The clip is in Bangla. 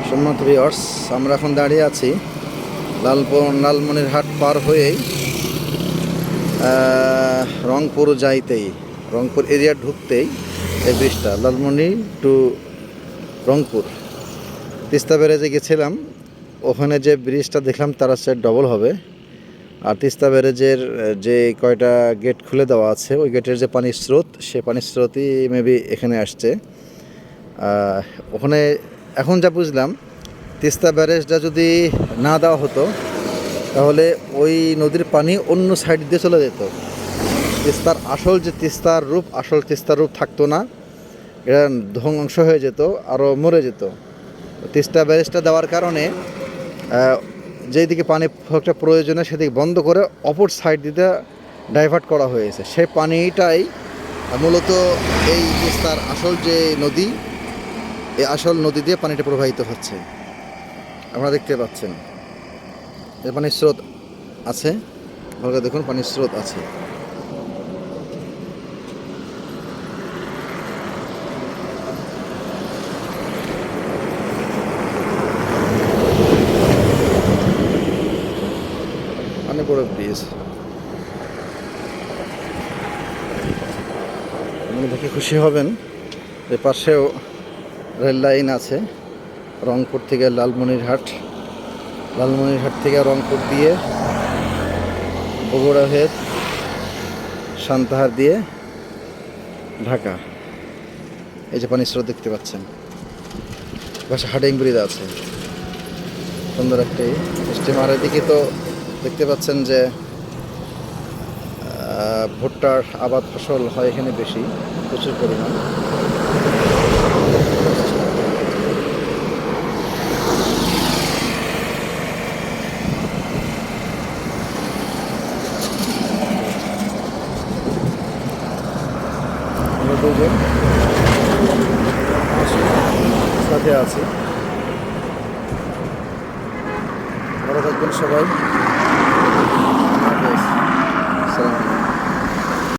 সম্মানিত ভিউয়ার্স, আমরা এখন দাঁড়িয়ে আছি লালমনিরহাট পার হয়েই রংপুর যাইতেই, রংপুর এরিয়া ঢুকতেই এই ব্রিজটা লালমনি টু রংপুর। তিস্তা ব্যারেজে গেছিলাম, ওখানে যে ব্রিজটা দেখলাম তার হচ্ছে ডবল হবে। আর তিস্তা ব্যারেজের যে কয়টা গেট খুলে দেওয়া আছে, ওই গেটের যে পানির স্রোত, সে পানির স্রোতই মেবি এখানে আসছে। ওখানে এখন যা বুঝলাম, তিস্তা ব্যারেজটা যদি না দেওয়া হতো তাহলে ওই নদীর পানি অন্য সাইড দিয়ে চলে যেত। তিস্তার আসল যে তিস্তার রূপ, আসল তিস্তার রূপ থাকতো না, এটা ধ্বংস হয়ে যেত, আরও মরে যেত। তিস্তা ব্যারেজটা দেওয়ার কারণে যেই দিকে পানি একটা প্রয়োজনে সেদিকে বন্ধ করে অপর সাইড দিতে ডাইভার্ট করা হয়েছে। সেই পানিটাই মূলত এই তিস্তার আসল যে নদী, এই আসল নদী দিয়ে পানিটা প্রবাহিত হচ্ছে। আপনারা দেখতে পাচ্ছেন এর পানির স্রোত আছে, ভালো দেখুন, পানির স্রোত আছে। অনেক বড় ব্রিজ, আপনি দেখে খুশি হবেন। এর পাশেও রেল লাইন আছে, রংপুর থেকে লালমনিরহাট, লালমনিরহাট থেকে রংপুর দিয়ে বগুড়া হয়ে সান্তাহার দিয়ে ঢাকা। এই যে পানির স্রোত দেখতে পাচ্ছেন, পাশে হাডিং ব্রিজ আছে, সুন্দর একটি স্টিমার। এদিকে তো দেখতে পাচ্ছেন যে ভুট্টার আবাদ ফসল হয় এখানে বেশি, প্রচুর পরিমাণ। আমরা দুজন সাথে আছি, ভালো থাকবেন সবাই। আসসালামু আলাইকুম।